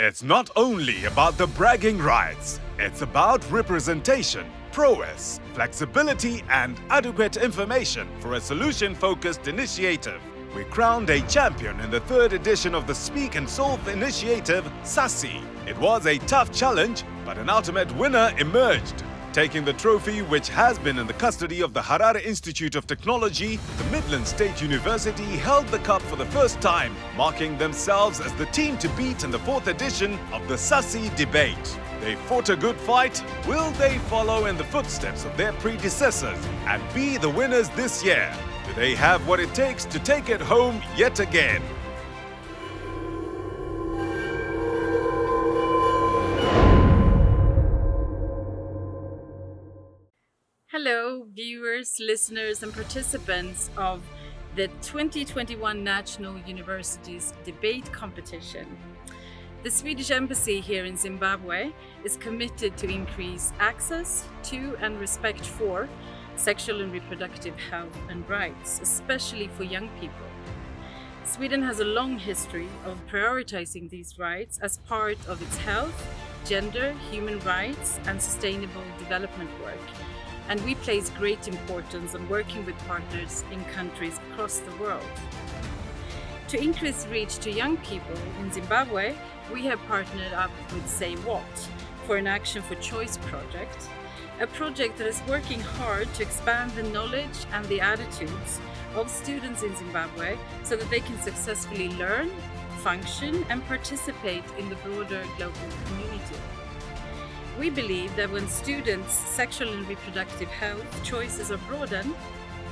It's not only about the bragging rights, it's about representation, prowess, flexibility, and adequate information for a solution-focused initiative. We crowned a champion in the third edition of the Speak and Solve initiative, SASI. It was a tough challenge, but an ultimate winner emerged. Taking the trophy, which has been in the custody of the Harare Institute of Technology, the Midland State University held the cup for the first time, marking themselves as the team to beat in the fourth edition of the SASI debate. They fought a good fight. Will they follow in the footsteps of their predecessors and be the winners this year? Do they have what it takes to take it home yet again? Hello, viewers, listeners, and participants of the 2021 National Universities Debate Competition. The Swedish Embassy here in Zimbabwe is committed to increase access to and respect for sexual and reproductive health and rights, especially for young people. Sweden has a long history of prioritizing these rights as part of its health, gender, human rights, and sustainable development work. And we place great importance on working with partners in countries across the world. To increase reach to young people in Zimbabwe, we have partnered up with Say What for an Action for Choice project, a project that is working hard to expand the knowledge and the attitudes of students in Zimbabwe so that they can successfully learn, function, and participate in the broader global community. We believe that when students' sexual and reproductive health choices are broadened,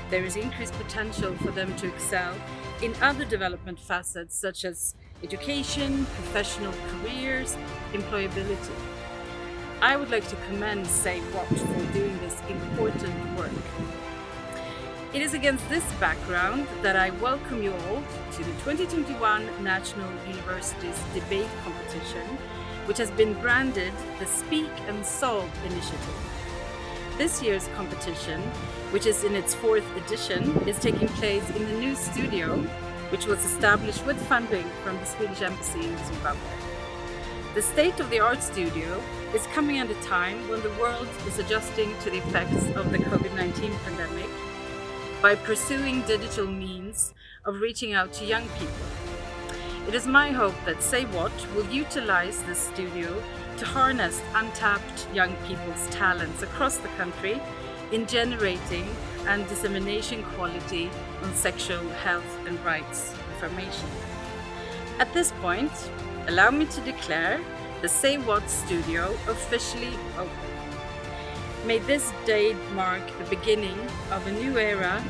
there is increased potential for them to excel in other development facets such as education, professional careers, employability. I would like to commend Say What for doing this important work. It is against this background that I welcome you all to the 2021 National Universities Debate Competition, which has been branded the Speak and Solve initiative. This year's competition, which is in its fourth edition, is taking place in the new studio, which was established with funding from the Swedish Embassy in Zimbabwe. The state-of-the-art studio is coming at a time when the world is adjusting to the effects of the COVID-19 pandemic by pursuing digital means of reaching out to young people. It is my hope that Say What will utilize this studio to harness untapped young people's talents across the country in generating and dissemination quality on sexual health and rights information. At this point, allow me to declare the Say What studio officially open. May this day mark the beginning of a new era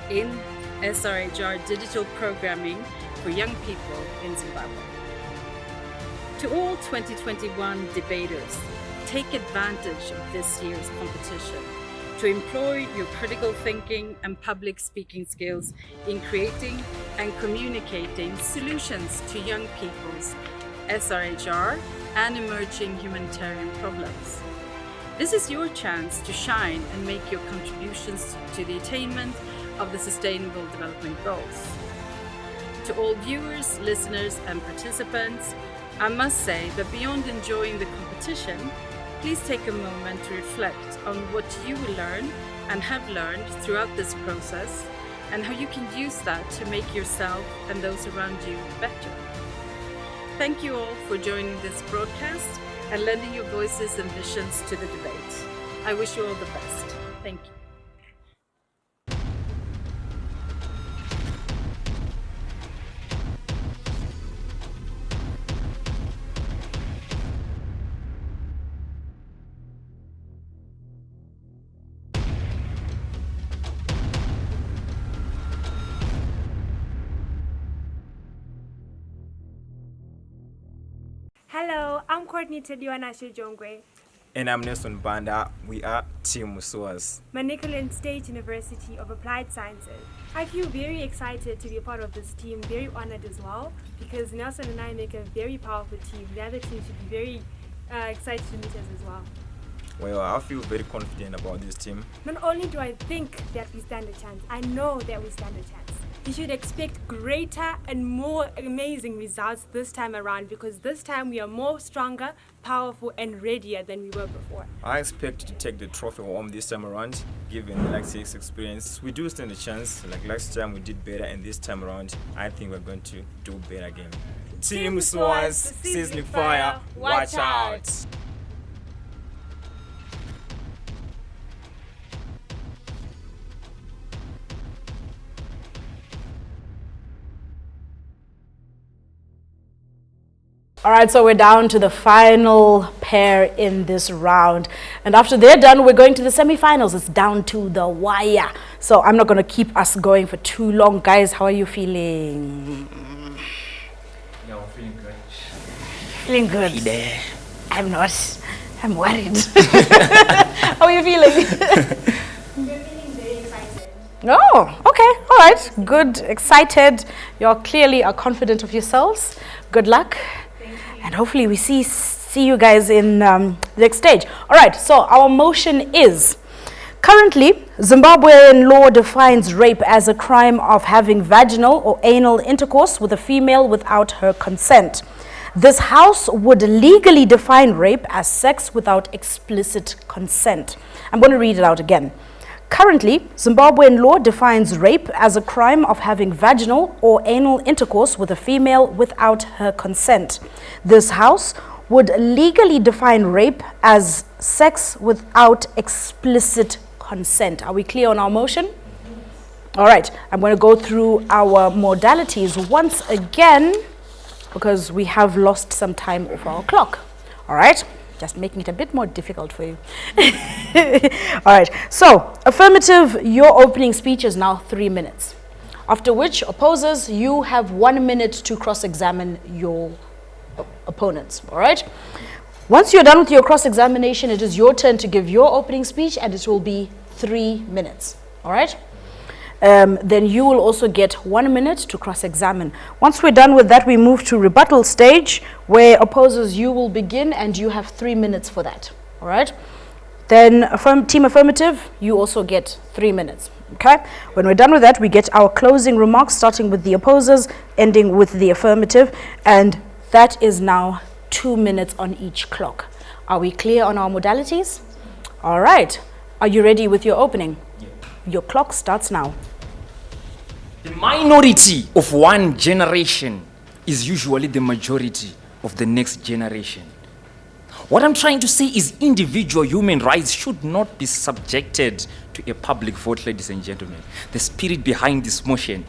in SRHR digital programming for young people in Zimbabwe. To all 2021 debaters, take advantage of this year's competition to employ your critical thinking and public speaking skills in creating and communicating solutions to young people's SRHR and emerging humanitarian problems. This is your chance to shine and make your contributions to the attainment of the Sustainable Development Goals. To all viewers, listeners, and participants, I must say that beyond enjoying the competition, please take a moment to reflect on what you will learn and have learned throughout this process and how you can use that to make yourself and those around you better. Thank you all for joining this broadcast and lending your voices and visions to the debate. I wish you all the best. Thank you. Hello, I'm Courtney Tediwana Jongwe. And I'm Nelson Banda. We are Team MSUAS. Manicaland State University of Applied Sciences. I feel very excited to be a part of this team, very honored as well, because Nelson and I make a very powerful team. The other team should be very excited to meet us as well. Well, I feel very confident about this team. Not only do I think that we stand a chance, I know that we stand a chance. you should expect greater and more amazing results this time around, because this time we are more stronger, powerful and readier than we were before. I expect to take the trophy home this time around, given the last year's experience. We do stand a chance. Like last time we did better, and this time around I think we're going to do better again. Team MSUAS, sizzling fire, watch out! All right, so we're down to the final pair in this round. And after they're done, we're going to the semifinals. It's down to the wire. So I'm not going to keep us going for too long. Guys, how are you feeling? Yeah, I'm feeling good. Feeling good. I'm not. I'm worried. How are you feeling? We're feeling very excited. Oh, okay. All right. Good. Excited. You clearly are confident of yourselves. Good luck. And hopefully we see you guys in the next stage. All right, so our motion is, currently, Zimbabwean law defines rape as a crime of having vaginal or anal intercourse with a female without her consent. This House would legally define rape as sex without explicit consent. I'm going to read it out again. Currently, Zimbabwean law defines rape as a crime of having vaginal or anal intercourse with a female without her consent. This House would legally define rape as sex without explicit consent. Are we clear on our motion? All right, I'm going to go through our modalities once again because we have lost some time off our clock. All right? Just making it a bit more difficult for you. All right, so affirmative, your opening speech is now 3 minutes. After which, opposers, you have 1 minute to cross-examine your opponents, all right? Once you're done with your cross-examination, it is your turn to give your opening speech, and it will be 3 minutes, all right? Then you will also get 1 minute to cross-examine. Once we're done with that, we move to rebuttal stage, where opposers, you will begin, and you have 3 minutes for that, all right? Then team affirmative, you also get 3 minutes, okay? When we're done with that, we get our closing remarks, starting with the opposers, ending with the affirmative, and that is now 2 minutes on each clock. Are we clear on our modalities? All right. Are you ready with your opening? Yeah. Your clock starts now. The minority of one generation is usually the majority of the next generation. What I'm trying to say is individual human rights should not be subjected to a public vote, ladies and gentlemen. The spirit behind this motion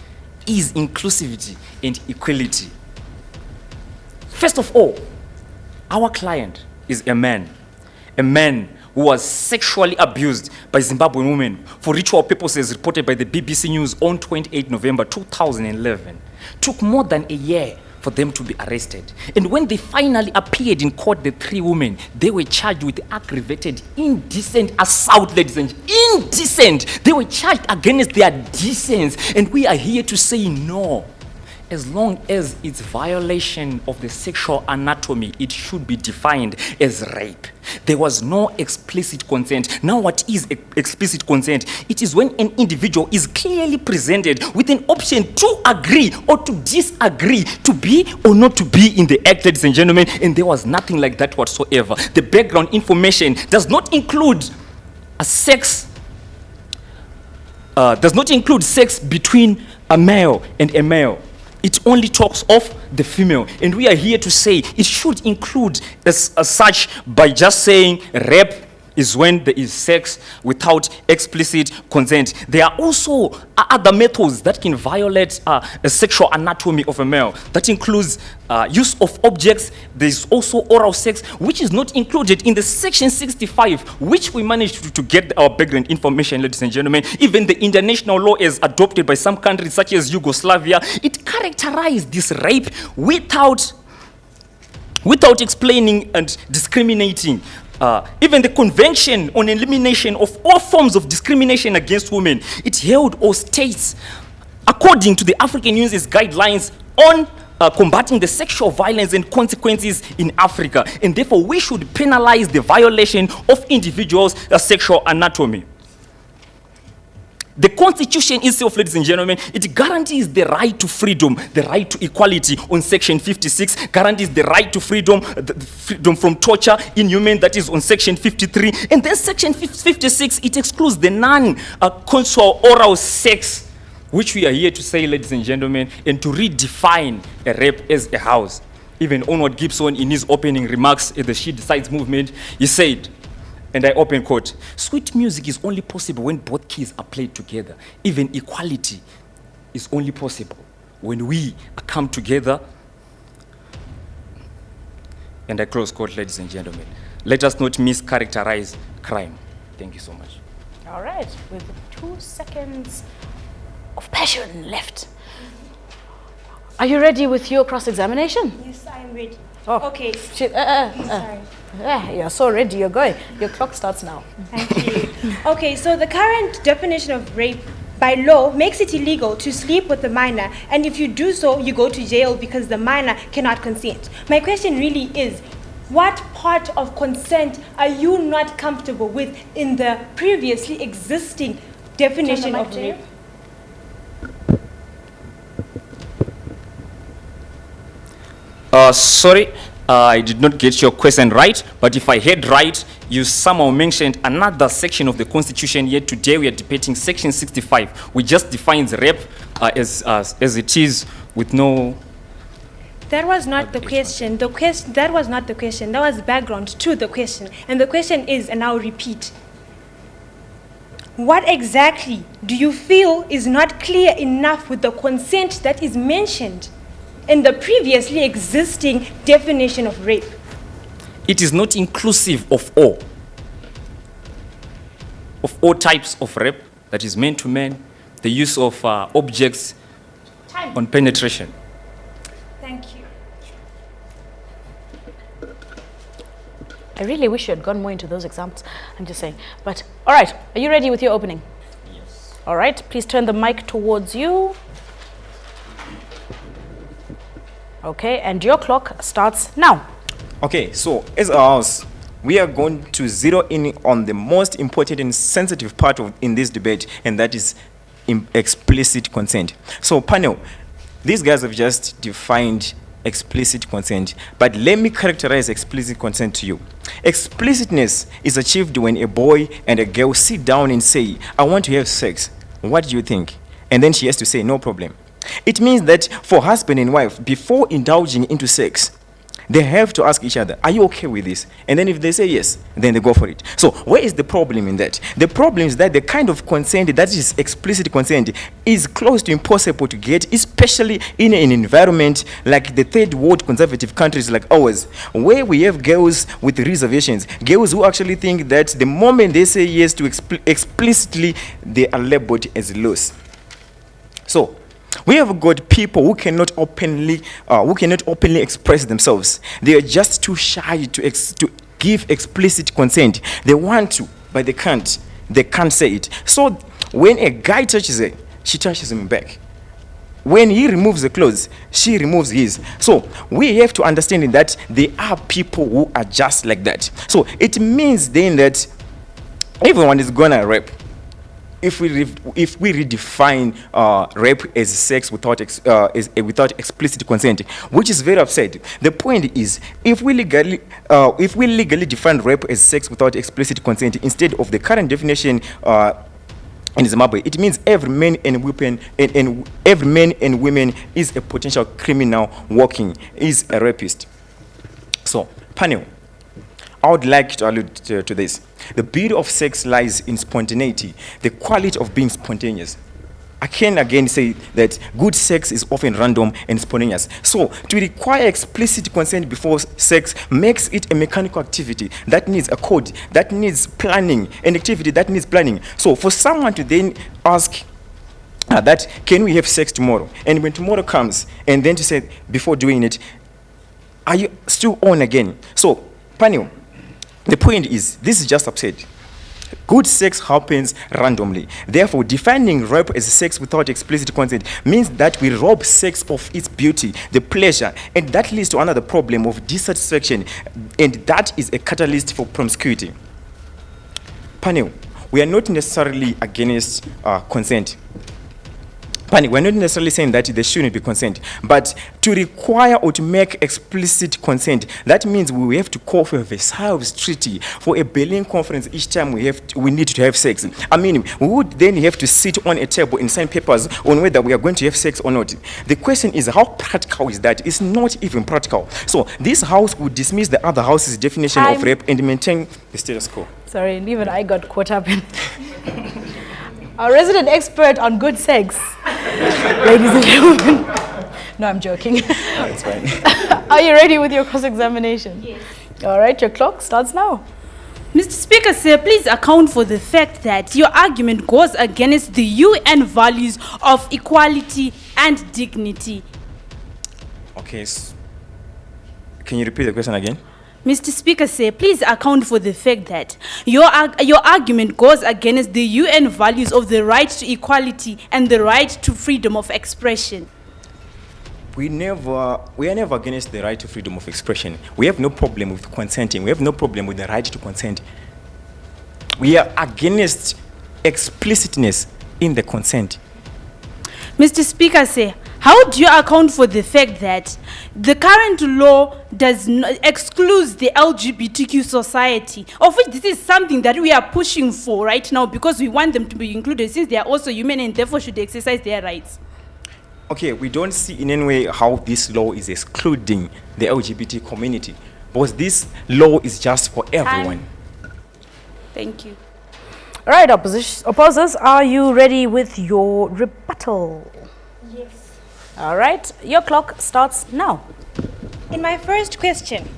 is inclusivity and equality. First of all, our client is a man who was sexually abused by Zimbabwean women for ritual purposes, reported by the BBC News on 28 November 2011. Took more than a year for them to be arrested. And when they finally appeared in court, the 3 women, they were charged with aggravated indecent assault, ladies and gentlemen. Indecent! They were charged against their decency. And we are here to say no. As long as it's violation of the sexual anatomy, it should be defined as rape. There was no explicit consent. Now, what is explicit consent? It is when an individual is clearly presented with an option to agree or to disagree, to be or not to be in the act, ladies and gentlemen, and there was nothing like that whatsoever. The background information does not include sex between a male and a male. It only talks of the female. And we are here to say it should include as such by just saying rape is when there is sex without explicit consent. There are also other methods that can violate the sexual anatomy of a male. That includes use of objects. There is also oral sex, which is not included in the section 65, which we managed to get our background information, ladies and gentlemen. Even the international law is adopted by some countries such as Yugoslavia. It characterized this rape without explaining and discriminating. Even the Convention on Elimination of All Forms of Discrimination Against Women, it held or states, according to the African Union's guidelines on combating the sexual violence and consequences in Africa, and therefore we should penalize the violation of individuals' sexual anatomy. The Constitution itself, ladies and gentlemen, it guarantees the right to freedom, the right to equality on Section 56, guarantees the right to freedom, the freedom from torture, inhuman, that is on Section 53. And then Section 56, it excludes the non-consensual oral sex, which we are here to say, ladies and gentlemen, and to redefine a rape as a house. Even Onward Gibson, in his opening remarks at the She Decides movement, he said, and I open quote, "Sweet music is only possible when both keys are played together. Even equality is only possible when we come together." And I close quote, ladies and gentlemen. Let us not mischaracterize crime. Thank you so much. All right, with 2 seconds of passion left. Are you ready with your cross-examination? Yes, I am ready. Oh, Okay. Sorry. You're so ready, you're going. Your clock starts now. Thank you. Okay, so the current definition of rape by law makes it illegal to sleep with a minor, and if you do so, you go to jail because the minor cannot consent. My question really is, what part of consent are you not comfortable with in the previously existing definition of rape? Sorry, I did not get your question right, but if I heard right, you somehow mentioned another section of the Constitution. Yet today we are debating Section 65, which just defines rape as it is with no... That was not the question. That was not the question. That was background to the question. And the question is, and I'll repeat, what exactly do you feel is not clear enough with the consent that is mentioned in the previously existing definition of rape? It is not inclusive of all types of rape, that is man to man, the use of objects on penetration. Thank you. I really wish you had gone more into those examples. I'm just saying. But, all right, are you ready with your opening? Yes. All right, please turn the mic towards you. Okay, and your clock starts now. Okay, so as a house, we are going to zero in on the most important and sensitive part in this debate, and that is explicit consent. So panel, these guys have just defined explicit consent, but let me characterize explicit consent to you. Explicitness is achieved when a boy and a girl sit down and say, "I want to have sex. What do you think?" And then she has to say, "No problem." It means that for husband and wife, before indulging into sex, they have to ask each other, "Are you okay with this?" And then if they say yes, then they go for it. So where is the problem in that? The problem is that the kind of consent that is explicit consent is close to impossible to get, especially in an environment like the third world conservative countries like ours, where we have girls with reservations, girls who actually think that the moment they say yes to explicitly, they are labeled as loose. So we have got people who cannot openly express themselves. They are just too shy to give explicit consent. They want to, but they can't. They can't say it. So when a guy touches her, she touches him back. When he removes the clothes, she removes his. So we have to understand that there are people who are just like that. So it means then that everyone is gonna rape. If we redefine rape as sex without explicit consent, which is very upset. The point is, if we legally define rape as sex without explicit consent instead of the current definition in Zimbabwe, it means every man and woman is a potential criminal working, is a rapist. So, panel, I would like to allude to this. The beauty of sex lies in spontaneity, the quality of being spontaneous. I can again say that good sex is often random and spontaneous. So to require explicit consent before sex makes it a mechanical activity that needs a code, that needs planning, an activity that needs planning. So for someone to then ask that, can we have sex tomorrow? And when tomorrow comes, and then to say, before doing it, are you still on again? So, panel, the point is, this is just absurd. Good sex happens randomly. Therefore, defining rape as sex without explicit consent means that we rob sex of its beauty, the pleasure, and that leads to another problem of dissatisfaction, and that is a catalyst for promiscuity. Panel, we are not necessarily against consent. We're not necessarily saying that there shouldn't be consent, but to require or to make explicit consent, that means we have to call for a Versailles Treaty for a Berlin conference each time we need to have sex. I mean, we would then have to sit on a table and sign papers on whether we are going to have sex or not. The question is, how practical is that? It's not even practical. So this house would dismiss the other house's definition of rape and maintain the status quo. Sorry, even I got caught up in our resident expert on good sex. Ladies and gentlemen. No, I'm joking. It's fine. Are you ready with your cross-examination? Yes. All right, your clock starts now. Mr. Speaker, sir, please account for the fact that your argument goes against the UN values of equality and dignity. Okay, can you repeat the question again? Mr. Speaker, sir, please account for the fact that your argument goes against the UN values of the right to equality and the right to freedom of expression. We are never against the right to freedom of expression. We have no problem with consenting. We have no problem with the right to consent. We are against explicitness in the consent. Mr. Speaker, sir, how do you account for the fact that the current law does not excludes the LGBTQ society, of which this is something that we are pushing for right now because we want them to be included since they are also human and therefore should exercise their rights? Okay, we don't see in any way how this law is excluding the LGBT community, because this law is just for everyone. Thank you. All right, opposers, are you ready with your rebuttal? Yes. All right, your clock starts now. In my first question,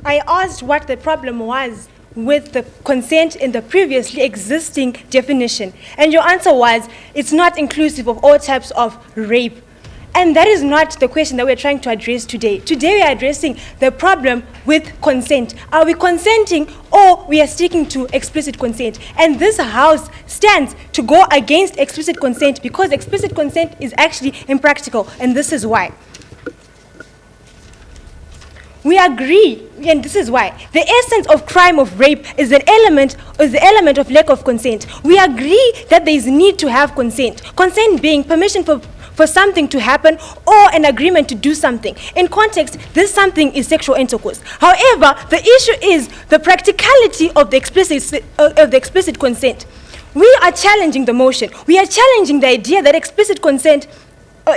I asked what the problem was with the consent in the previously existing definition. And your answer was, it's not inclusive of all types of rape. And that is not the question that we're trying to address today. Today we are addressing the problem with consent. Are we consenting or we are sticking to explicit consent? And this house stands to go against explicit consent because explicit consent is actually impractical, and this is why. We agree, and this is why. The essence of crime of rape is the element of lack of consent. We agree that there is need to have consent. Consent being permission for something to happen or an agreement to do something. In context, this something is sexual intercourse. However, the issue is the practicality of the explicit consent. We are challenging the motion. We are challenging the idea that explicit consent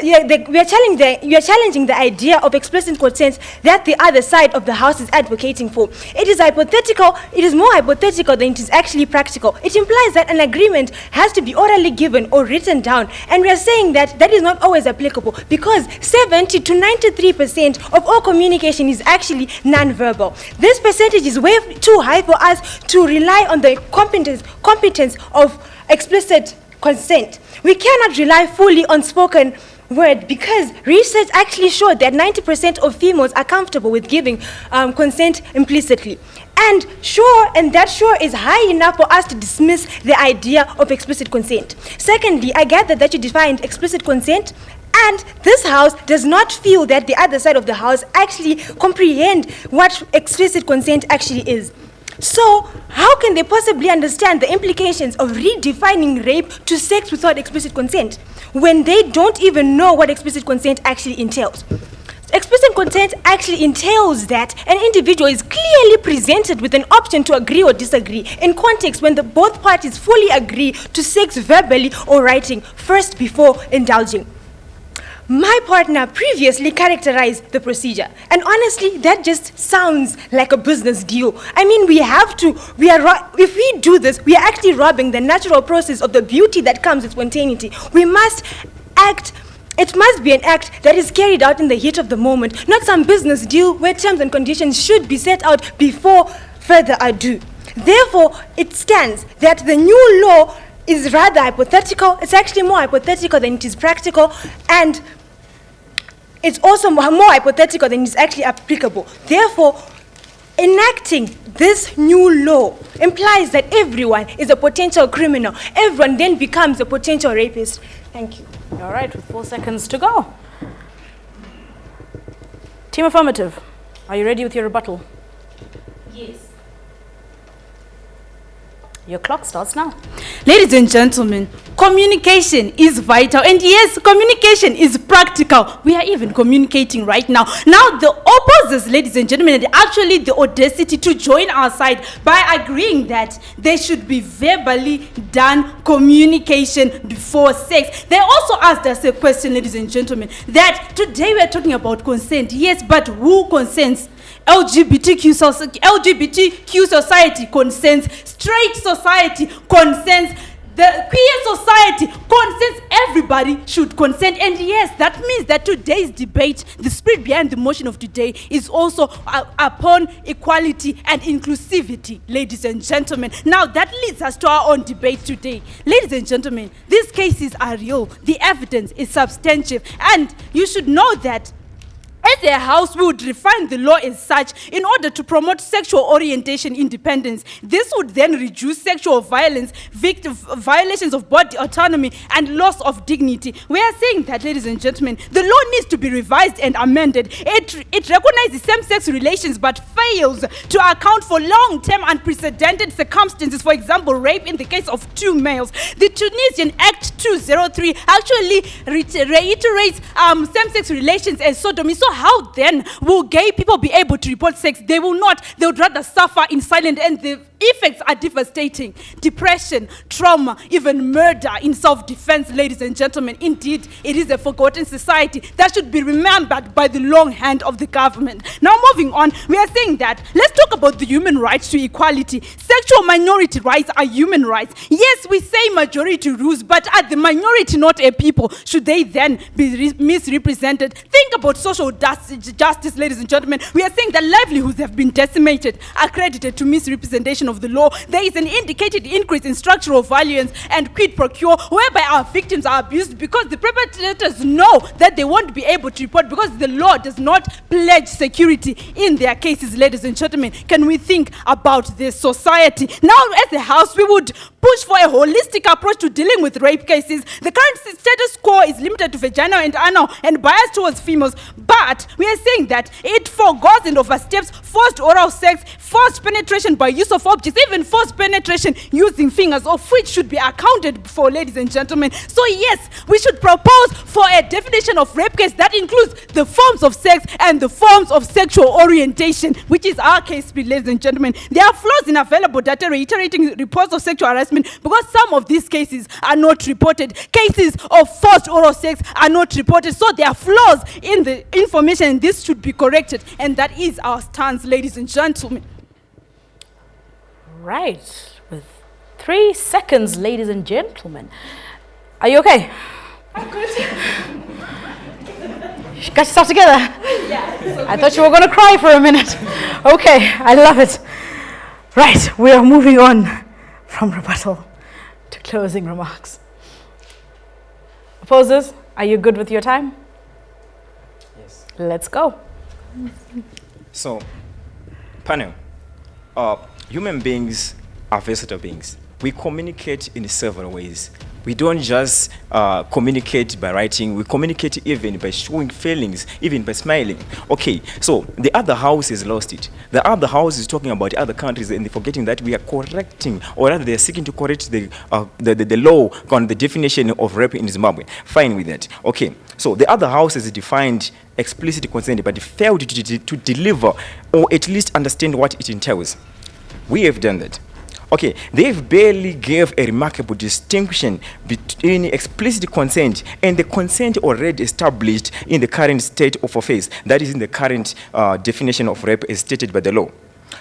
we are challenging the idea of explicit consent that the other side of the house is advocating for. It is hypothetical. It is more hypothetical than it is actually practical. It implies that an agreement has to be orally given or written down, and we are saying that that is not always applicable because 70 to 93% of all communication is actually non-verbal. This percentage is way too high for us to rely on the competence of explicit consent. We cannot rely fully on spoken word because research actually showed that 90% of females are comfortable with giving consent implicitly. And that is high enough for us to dismiss the idea of explicit consent. Secondly, I gather that you defined explicit consent, and this house does not feel that the other side of the house actually comprehend what explicit consent actually is. So, how can they possibly understand the implications of redefining rape to sex without explicit consent when they don't even know what explicit consent actually entails? Explicit consent actually entails that an individual is clearly presented with an option to agree or disagree in context when both parties fully agree to sex verbally or writing first before indulging. My partner previously characterized the procedure, and honestly, that just sounds like a business deal. I mean, if we do this, we are actually robbing the natural process of the beauty that comes with spontaneity. It must be an act that is carried out in the heat of the moment, not some business deal where terms and conditions should be set out before further ado. Therefore, it stands that the new law is rather hypothetical. It's actually more hypothetical than it is practical, and it's also more hypothetical than it's actually applicable. Therefore, enacting this new law implies that everyone is a potential criminal. Everyone then becomes a potential rapist. Thank you. All right, with 4 seconds to go. Team Affirmative, are you ready with your rebuttal? Yes. Your clock starts now. Ladies and gentlemen, communication is vital, and yes, communication is practical. We are even communicating right now. Now, the opposers, ladies and gentlemen, had actually the audacity to join our side by agreeing that there should be verbally done communication before sex. They also asked us a question, ladies and gentlemen, that today we are talking about consent. Yes, but who consents? LGBTQ society consents, straight society consents, the queer society consents, everybody should consent. And yes, that means that today's debate, the spirit behind the motion of today, is also upon equality and inclusivity, ladies and gentlemen. Now that leads us to our own debate today. Ladies and gentlemen, these cases are real, the evidence is substantive, and you should know that as a house, we would refine the law as such in order to promote sexual orientation independence. This would then reduce sexual violence, violations of body autonomy, and loss of dignity. We are saying that, ladies and gentlemen, the law needs to be revised and amended. It recognizes same-sex relations but fails to account for long-term unprecedented circumstances, for example, rape in the case of 2 males. The Tunisian Act 203 actually reiterates same-sex relations as sodomy. So how then will gay people be able to report sex? They will not. They would rather suffer in silence, and the effects are devastating. Depression, trauma, even murder in self-defense, ladies and gentlemen. Indeed, it is a forgotten society that should be remembered by the long hand of the government. Now moving on, we are saying that let's talk about the human rights to equality. Sexual minority rights are human rights. Yes, we say majority rules, but are the minority not a people? Should they then be misrepresented? Think about social justice, ladies and gentlemen. We are saying that livelihoods have been decimated, accredited to misrepresentation of the law. There is an indicated increase in structural violence and quid pro quo, whereby our victims are abused because the perpetrators know that they won't be able to report because the law does not pledge security in their cases, ladies and gentlemen. Can we think about this society? Now, as a house, we would push for a holistic approach to dealing with rape cases. The current status quo is limited to vaginal and anal and biased towards females, but we are saying that it forgoes and oversteps forced oral sex, forced penetration by use of objects, even forced penetration using fingers, of which should be accounted for, ladies and gentlemen. So yes, we should propose for a definition of rape case that includes the forms of sex and the forms of sexual orientation, which is our case, ladies and gentlemen. There are flaws in available data reiterating reports of sexual harassment because some of these cases are not reported. Cases of forced oral sex are not reported, so there are flaws in the information, and this should be corrected, and that is our stance, ladies and gentlemen. Right, with 3 seconds, ladies and gentlemen. Are you okay? I'm good. You got yourself together? Yeah. I thought you were going to cry for a minute. Okay, I love it. Right, we are moving on from rebuttal to closing remarks. Opposers, are you good with your time? Yes. Let's go. So, panel, human beings are versatile beings. We communicate in several ways. We don't just communicate by writing, we communicate even by showing feelings, even by smiling. Okay, so the other house has lost it. The other house is talking about other countries and they're forgetting that we are correcting, or rather they're seeking to correct the law on the definition of rape in Zimbabwe. Fine with that. Okay, so the other house has defined explicit consent but failed to deliver or at least understand what it entails. We have done that. Okay, they've barely gave a remarkable distinction between explicit consent and the consent already established in the current state of affairs, that is in the current definition of rape as stated by the law.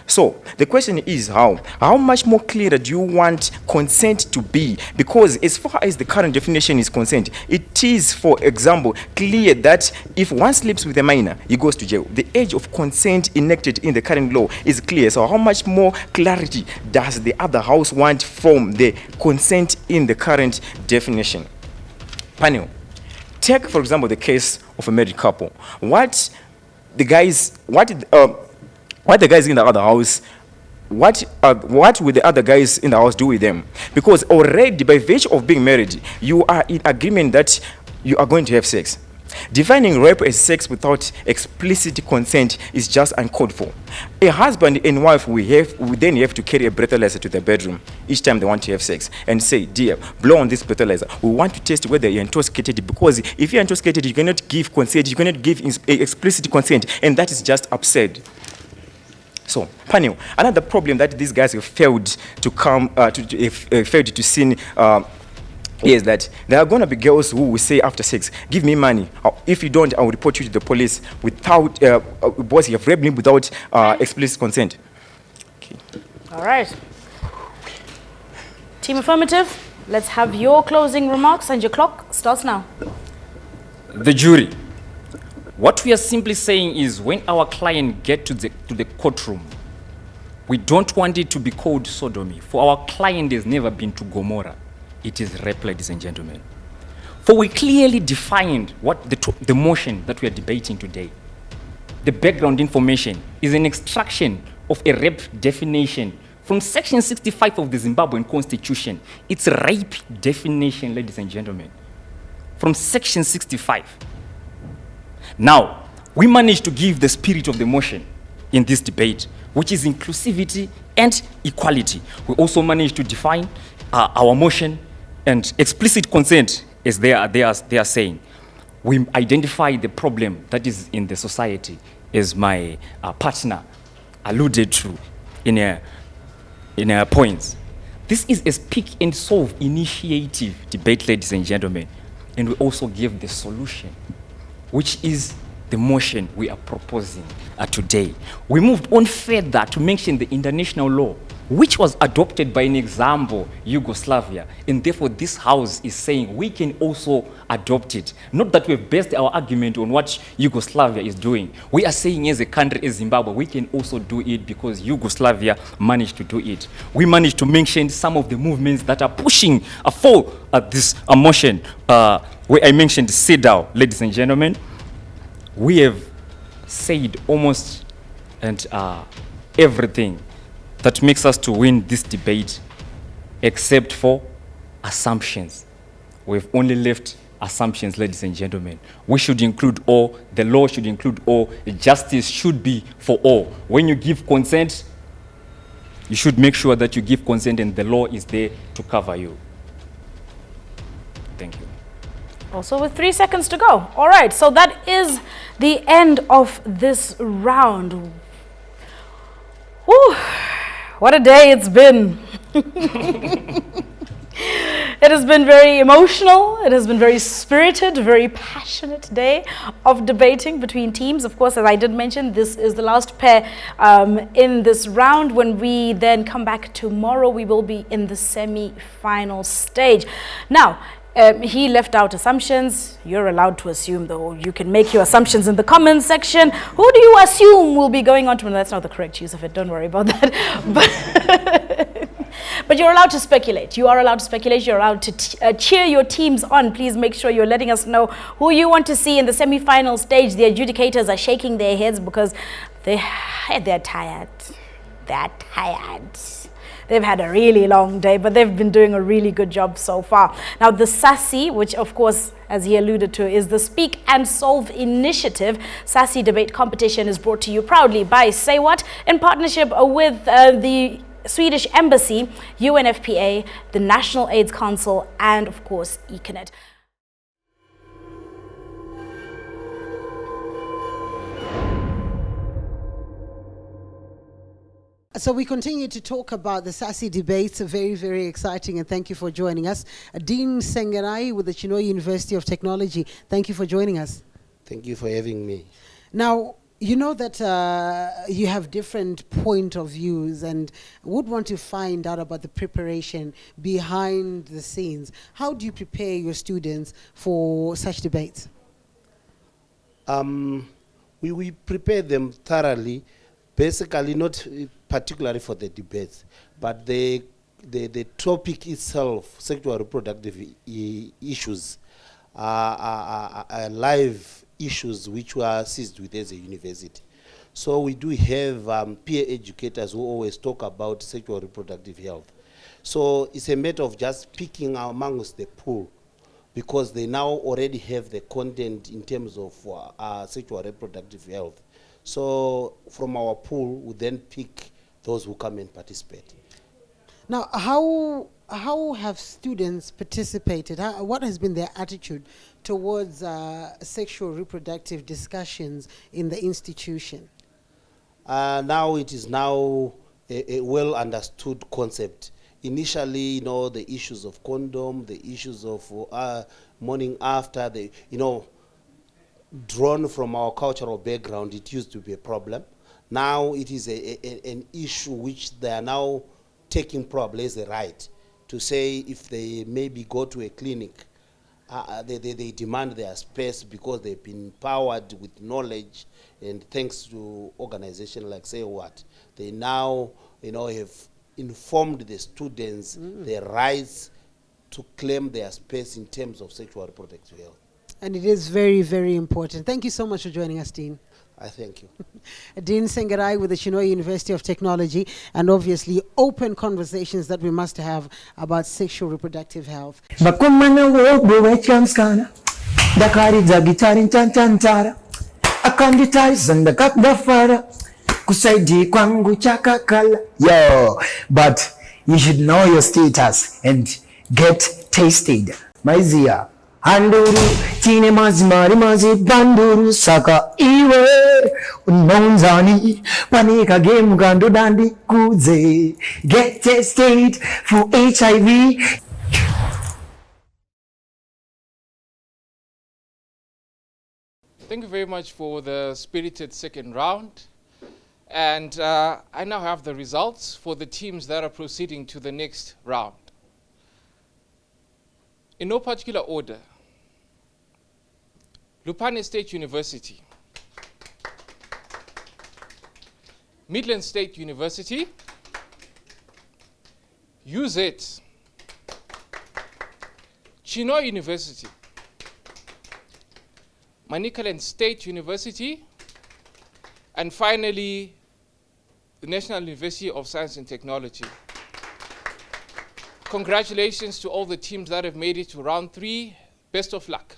So the question is how much more clear do you want consent to be? Because as far as the current definition is concerned, it is, for example, clear that if one sleeps with a minor, he goes to jail. The age of consent enacted in the current law is clear. So how much more clarity does the other house want from the consent in the current definition? Panel, take for example the case of a married couple. What the guys in the other house, what will the other guys in the house do with them? Because already by virtue of being married, you are in agreement that you are going to have sex. Defining rape as sex without explicit consent is just uncalled for. A husband and wife will then have to carry a breathalyzer to the bedroom each time they want to have sex and say, dear, blow on this breathalyzer. We want to test whether you're intoxicated, because if you're intoxicated, you cannot give consent, you cannot give explicit consent, and that is just absurd. So, panel, another problem that these guys have failed to see is that there are going to be girls who will say after sex, give me money. If you don't, I will report you to the police without, boss, you have raped me without explicit consent. Okay. All right. Team Affirmative, let's have your closing remarks, and your clock starts now. The jury. What we are simply saying is, when our client get to the courtroom, we don't want it to be called sodomy. For our client has never been to Gomorrah. It is rape, ladies and gentlemen. For we clearly defined what the motion that we are debating today. The background information is an extraction of a rape definition from Section 65 of the Zimbabwean Constitution. It's a rape definition, ladies and gentlemen, from Section 65. Now, we managed to give the spirit of the motion in this debate, which is inclusivity and equality. We also managed to define our motion and explicit consent, as they are saying. We identify the problem that is in the society, as my partner alluded to in her points. This is a speak and solve initiative debate, ladies and gentlemen. And we also give the solution, which is the motion we are proposing today. We moved on further to mention the international law, which was adopted by an example, Yugoslavia. And therefore, this house is saying we can also adopt it. Not that we've based our argument on what Yugoslavia is doing. We are saying, as a country, as Zimbabwe, we can also do it because Yugoslavia managed to do it. We managed to mention some of the movements that are pushing for this motion. Where I mentioned CEDAW, ladies and gentlemen. We have said almost everything that makes us to win this debate, except for assumptions. We've only left assumptions, ladies and gentlemen. We should include all, the law should include all, justice should be for all. When you give consent, you should make sure that you give consent and the law is there to cover you. Thank you. Also with 3 seconds to go. All right, so that is the end of this round. Whew. What a day it's been. It has been very emotional. It has been very spirited, very passionate day of debating between teams. Of course, as I did mention, this is the last pair in this round. When we then come back tomorrow, we will be in the semi-final stage. Now, he left out assumptions. You're allowed to assume, though. You can make your assumptions in the comments section. Who do you assume will be going on to? That's not the correct use of it. Don't worry about that. But you're allowed to speculate. You are allowed to speculate. You're allowed to cheer your teams on. Please make sure you're letting us know who you want to see in the semi-final stage. The adjudicators are shaking their heads because they're tired. They're tired. They've had a really long day, but they've been doing a really good job so far. Now, the SASI, which of course, as he alluded to, is the Speak and Solve initiative. SASI debate competition is brought to you proudly by Say What, in partnership with the Swedish Embassy, UNFPA, the National AIDS Council, and of course, Econet. So we continue to talk about the SASI debates, very, very exciting, and thank you for joining us. Dean Sengerai with the Chinhoyi University of Technology, thank you for joining us. Thank you for having me. Now, you know that you have different point of views and would want to find out about the preparation behind the scenes. How do you prepare your students for such debates? We prepare them thoroughly, basically not particularly for the debates, but the topic itself, sexual reproductive issues, are live issues which we are seized with as a university. So we do have peer educators who always talk about sexual reproductive health. So it's a matter of just picking amongst the pool because they now already have the content in terms of sexual reproductive health. So from our pool, we then pick those who come and participate. Now, how have students participated? What has been their attitude towards sexual reproductive discussions in the institution? Now it is now a well understood concept. Initially, you know, the issues of condom, the issues of morning after, drawn from our cultural background, it used to be a problem. Now it is an issue which they are now taking probably as a right to say if they maybe go to a clinic, they demand their space because they've been empowered with knowledge, and thanks to organizations like Say What, they now have informed the students their rights to claim their space in terms of sexual reproductive health. And it is very, very important. Thank you so much for joining us, Dean. I thank you. Dean Sengarai with the Chinhoyi University of Technology, and obviously open conversations that we must have about sexual reproductive health. Bakumana wo bowe chamskana dakari za gitari nchantara akanditize and the gafara kusaidi kwangu chakakala yo, but you should know your status and get tasted maizia handuru chine mazimari mazi banduru saka iwe unonzani panika game gandu dandi kuze get tested for HIV. Thank you very much for the spirited second round. And I now have the results for the teams that are proceeding to the next round. In no particular order, Lupane State University, Midland State University, UZ, Chinhoyi University, Manicaland State University, and finally, the National University of Science and Technology. Congratulations to all the teams that have made it to round 3. Best of luck.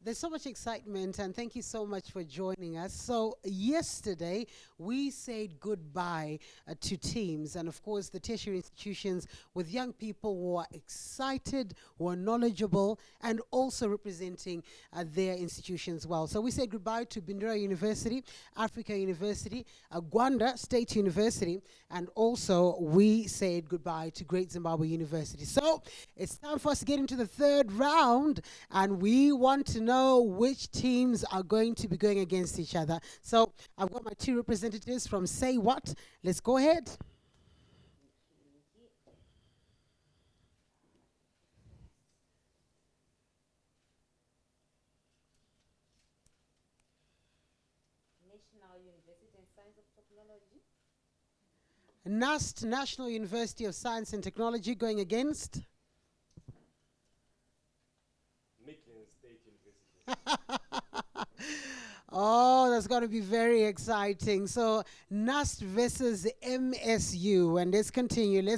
There's so much excitement, and thank you so much for joining us. So yesterday, we said goodbye to teams, and of course, the tertiary institutions with young people who are excited, who are knowledgeable, and also representing their institutions well. So we said goodbye to Bindura University, Africa University, Gwanda State University, and also we said goodbye to Great Zimbabwe University. So it's time for us to get into the third round, and we want to know which teams are going to be going against each other. So I've got my two representatives from Say What. Let's go ahead. National University of Science and Technology. NUST, National University of Science and Technology, going against Midland State University. Oh, that's going to be very exciting. So NUST versus MSU. And let's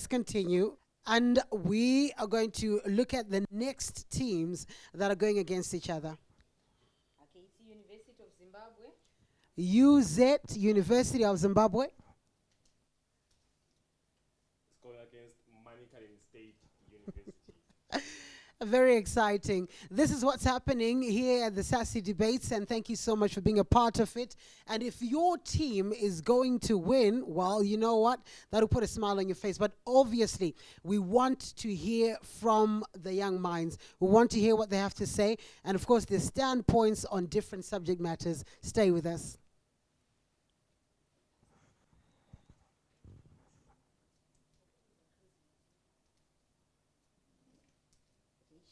continue. And we are going to look at the next teams that are going against each other. Okay, it's University of Zimbabwe. UZ, University of Zimbabwe. It's going against Manicaland State University. Very exciting. This is what's happening here at the SASI debates, and thank you so much for being a part of it. And if your team is going to win, well, you know what? That'll put a smile on your face. But obviously, we want to hear from the young minds. We want to hear what they have to say. And of course, their standpoints on different subject matters. Stay with us.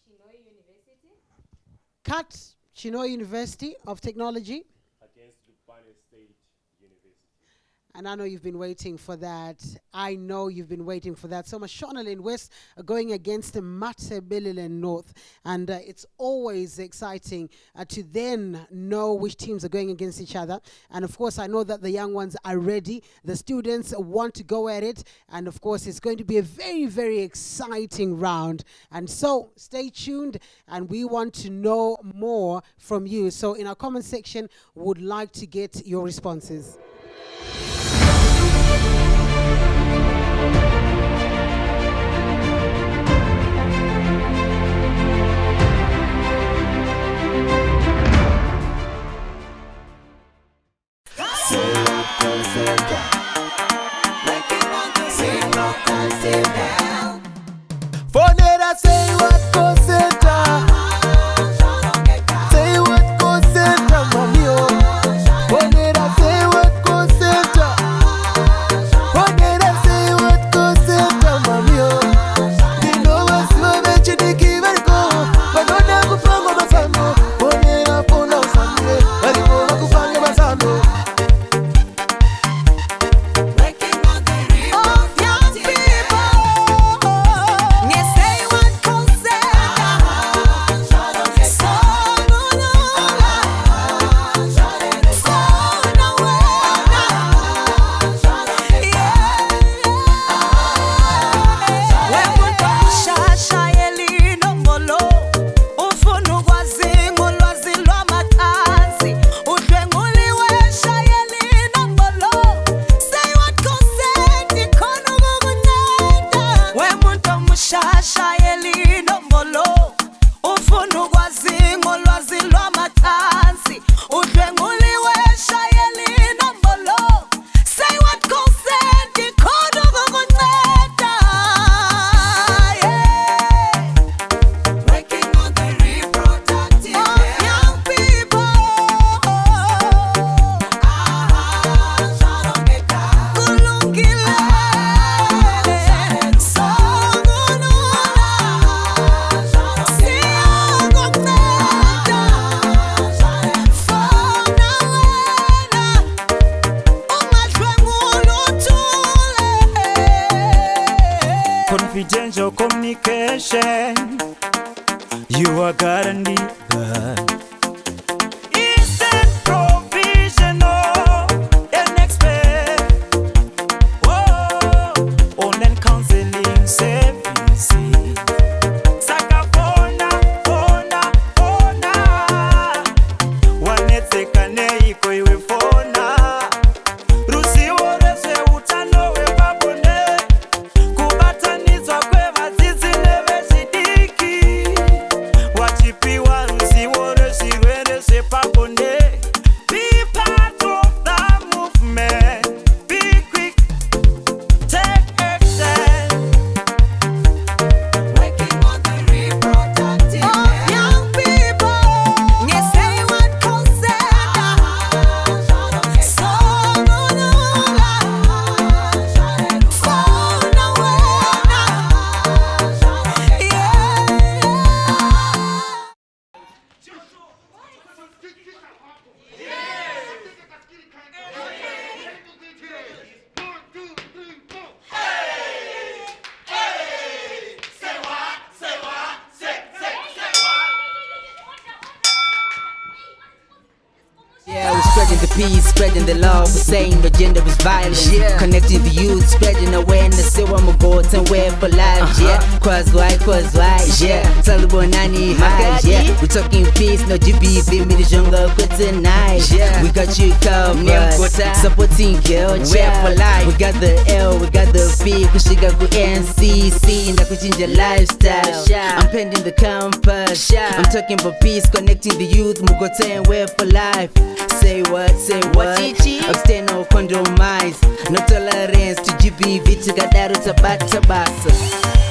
Chinhoyi University. Cut, Chinhoyi University of Technology. Against Lupane State University. And I know you've been waiting for that. I know you've been waiting for that. So Mashonaland West are going against Matabeleland North. And it's always exciting to then know which teams are going against each other. And of course, I know that the young ones are ready. The students want to go at it. And of course, it's going to be a very, very exciting round. And so stay tuned, and we want to know more from you. So in our comment section, would like to get your responses. Fonera, say what goes center. Say what goes center, mommy. Fonera, say what goes center. Fonera, say what goes center, mommy. You know what's my venture to give it go. But don't ever find my son. Fonera, Fonera, Sunday. I don't know who find my son. Confidential communication, you are guaranteed. Instant provisional and expert. Whoa, online counseling services. Saka phona, phona, phona. Wanetsekane iko iwe phona. Rusiwo rese utano we babone. Kubatanizwa kwe vazizi nevezidiki. Wachipiwa rusiwo rese rese babone. Be part of the movement. Be quick, take action. Working on the reproductive of young people. Yes, say what concern. So yeah, we're spreading the peace, spreading the love. We're saying the gender is violence. Yeah. Connecting the youth, spreading awareness. So I'm a goat and wear for life. Yeah, cross white. Yeah, Taliban nani high. Yeah, we're talking peace, no GBV. Me the jungle, quit tonight. Yeah, we got you covered. Supporting girl, wear for life. We got the L, we got the P. Kushiga ku NCC, and that change your lifestyle. I'm pending the campus. I'm talking about peace, connecting the youth. Mugote and wear for life. Say what? Abstain or compromise. No tolerance to GBV to Gadaru Tabata Basa.